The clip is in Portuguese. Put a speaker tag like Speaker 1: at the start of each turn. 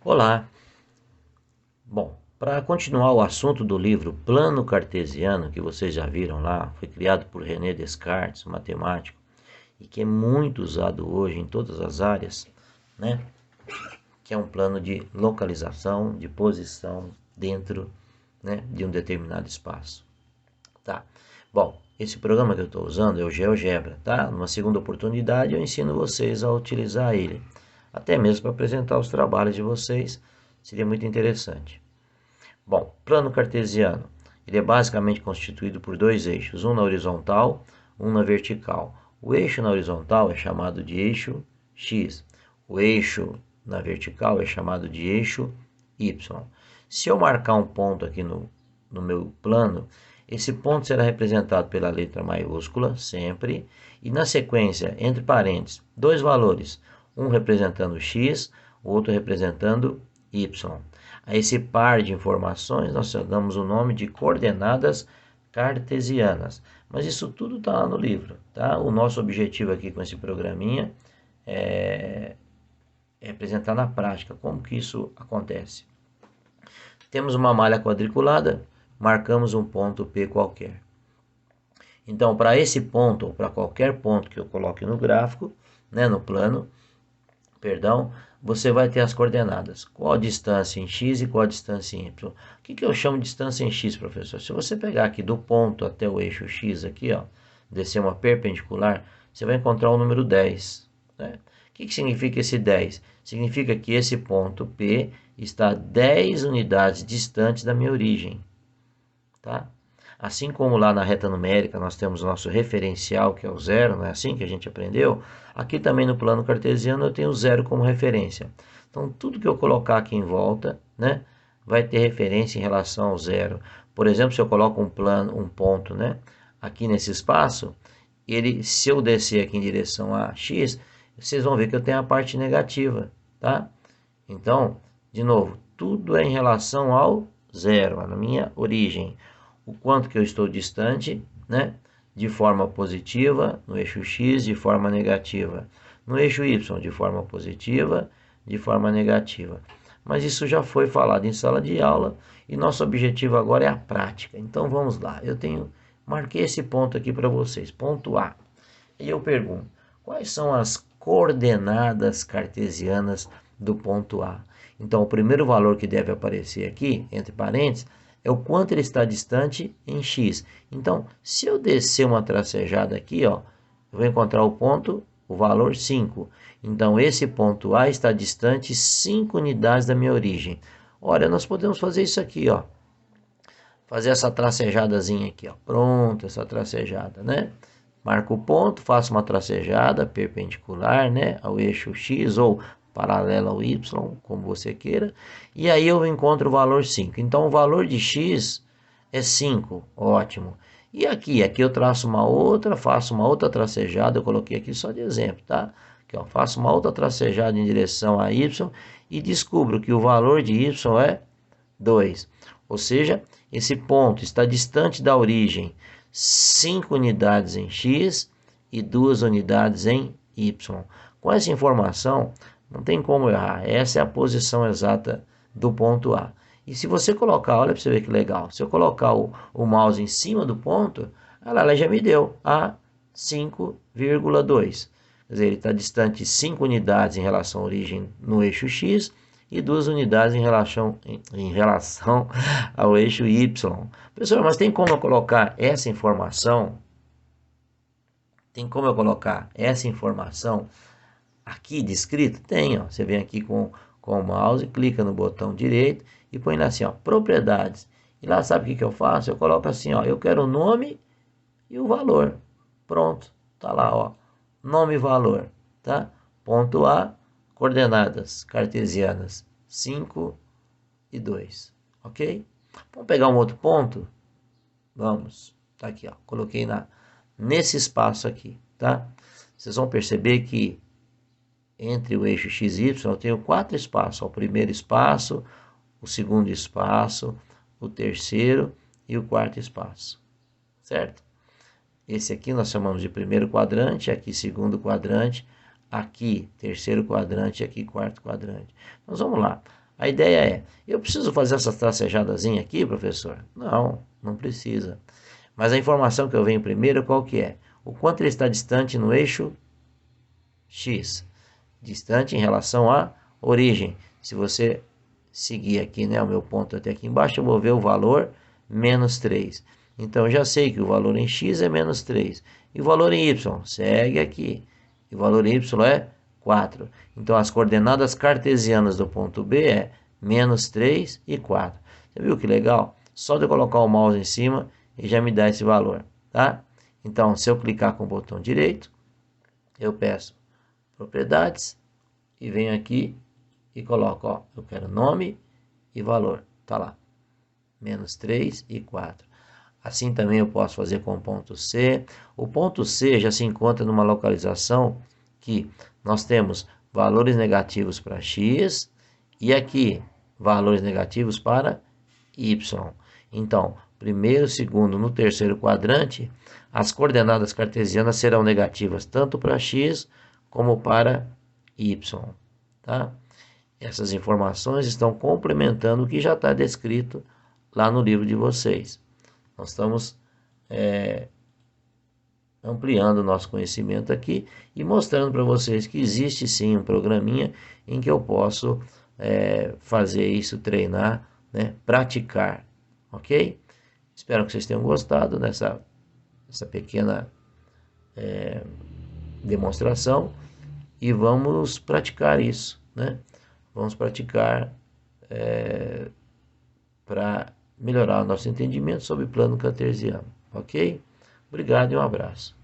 Speaker 1: Olá! Bom, para continuar o assunto do livro Plano Cartesiano, que vocês já viram lá, foi criado por René Descartes, matemático, e que é muito usado hoje em todas as áreas, né? Que é um plano de localização, de posição dentro, né, de um determinado espaço. Tá? Bom, esse programa que eu estou usando é o GeoGebra, tá? Numa segunda oportunidade eu ensino vocês a utilizar ele, até mesmo para apresentar os trabalhos de vocês, seria muito interessante. Bom, plano cartesiano, ele é basicamente constituído por dois eixos, um na horizontal, um na vertical. O eixo na horizontal é chamado de eixo X, o eixo na vertical é chamado de eixo Y. Se eu marcar um ponto aqui no meu plano, esse ponto será representado pela letra maiúscula, sempre, e na sequência, entre parênteses, dois valores, um representando x, o outro representando y. A esse par de informações nós damos o nome de coordenadas cartesianas. Mas isso tudo está lá no livro, tá? O nosso objetivo aqui com esse programinha é apresentar na prática como que isso acontece. Temos uma malha quadriculada, marcamos um ponto P qualquer. Então, para esse ponto, ou para qualquer ponto que eu coloque no gráfico, né, no plano, perdão, você vai ter as coordenadas. Qual a distância em x e qual a distância em y. O que eu chamo de distância em x, professor? Se você pegar aqui do ponto até o eixo x, aqui, ó, descer uma perpendicular, você vai encontrar o número 10. Né? O que significa esse 10? Significa que esse ponto P está 10 unidades distante da minha origem. Tá? Assim como lá na reta numérica nós temos o nosso referencial, que é o zero, não é assim que a gente aprendeu? Aqui também no plano cartesiano eu tenho o zero como referência. Então tudo que eu colocar aqui em volta, né, vai ter referência em relação ao zero. Por exemplo, se eu coloco um ponto, né, aqui nesse espaço, se eu descer aqui em direção a x, vocês vão ver que eu tenho a parte negativa, tá? Então, de novo, tudo é em relação ao zero, a minha origem. O quanto que eu estou distante, né? De forma positiva, no eixo X, de forma negativa. No eixo Y, de forma positiva, de forma negativa. Mas isso já foi falado em sala de aula e nosso objetivo agora é a prática. Então vamos lá. Marquei esse ponto aqui para vocês, ponto A. E eu pergunto, quais são as coordenadas cartesianas do ponto A? Então, o primeiro valor que deve aparecer aqui, entre parênteses, é o quanto ele está distante em x. Então, se eu descer uma tracejada aqui, ó, eu vou encontrar o ponto, o valor 5. Então, esse ponto A está distante 5 unidades da minha origem. Olha, nós podemos fazer isso aqui, ó. Fazer essa tracejadazinha aqui, ó. Pronto, essa tracejada, né? Marco o ponto, faço uma tracejada perpendicular, né, ao eixo X ou paralela ao Y, como você queira. E aí eu encontro o valor 5. Então o valor de X é 5, ótimo. E aqui eu faço uma outra tracejada, eu coloquei aqui só de exemplo, tá? Aqui, ó, faço uma outra tracejada em direção a Y e descubro que o valor de Y é 2. Ou seja, esse ponto está distante da origem 5 unidades em x e 2 unidades em y. Com essa informação, não tem como errar. Essa é a posição exata do ponto A. E se você colocar, olha para você ver que legal, se eu colocar o mouse em cima do ponto, ela já me deu a 5,2. Quer dizer, ele está distante 5 unidades em relação à origem no eixo x e 2 unidades em relação ao eixo Y. Professor, mas tem como eu colocar essa informação? Tem como eu colocar essa informação aqui descrita? Tem, ó. Você vem aqui com o mouse, clica no botão direito e põe lá assim, ó, propriedades. E lá sabe o que eu faço? Eu coloco assim, ó, eu quero o nome e o valor. Pronto, tá lá, ó, nome e valor, tá? Ponto A, coordenadas cartesianas 5 e 2, ok? Vamos pegar um outro ponto? Vamos, tá aqui, ó, coloquei nesse espaço aqui, tá? Vocês vão perceber que entre o eixo x e y eu tenho 4 espaços, ó, o primeiro espaço, o segundo espaço, o terceiro e o quarto espaço, certo? Esse aqui nós chamamos de primeiro quadrante, aqui segundo quadrante, aqui terceiro quadrante, aqui quarto quadrante. Mas vamos lá. A ideia é, eu preciso fazer essa tracejadazinha aqui, professor? Não, não precisa. Mas a informação que eu venho primeiro, qual que é? O quanto ele está distante no eixo X. Distante em relação à origem. Se você seguir aqui, né, o meu ponto até aqui embaixo, eu vou ver o valor menos 3. Então, eu já sei que o valor em X é menos 3. E o valor em Y? Segue aqui. E o valor em Y é 4. Então, as coordenadas cartesianas do ponto B é menos 3 e 4. Você viu que legal? Só de eu colocar o mouse em cima, ele já me dá esse valor, tá? Então, se eu clicar com o botão direito, eu peço propriedades e venho aqui e coloco, ó, eu quero nome e valor, tá lá, menos 3 e 4. Assim também eu posso fazer com o ponto C. O ponto C já se encontra numa localização que nós temos valores negativos para X e aqui valores negativos para Y. Então, primeiro, segundo, no terceiro quadrante, as coordenadas cartesianas serão negativas tanto para X como para Y. Tá? Essas informações estão complementando o que já está descrito lá no livro de vocês. Nós estamos ampliando o nosso conhecimento aqui e mostrando para vocês que existe sim um programinha em que eu posso fazer isso, treinar, né, praticar, ok? Espero que vocês tenham gostado dessa pequena demonstração e vamos praticar isso, né? Vamos praticar para melhorar o nosso entendimento sobre plano cartesiano, ok? Obrigado e um abraço.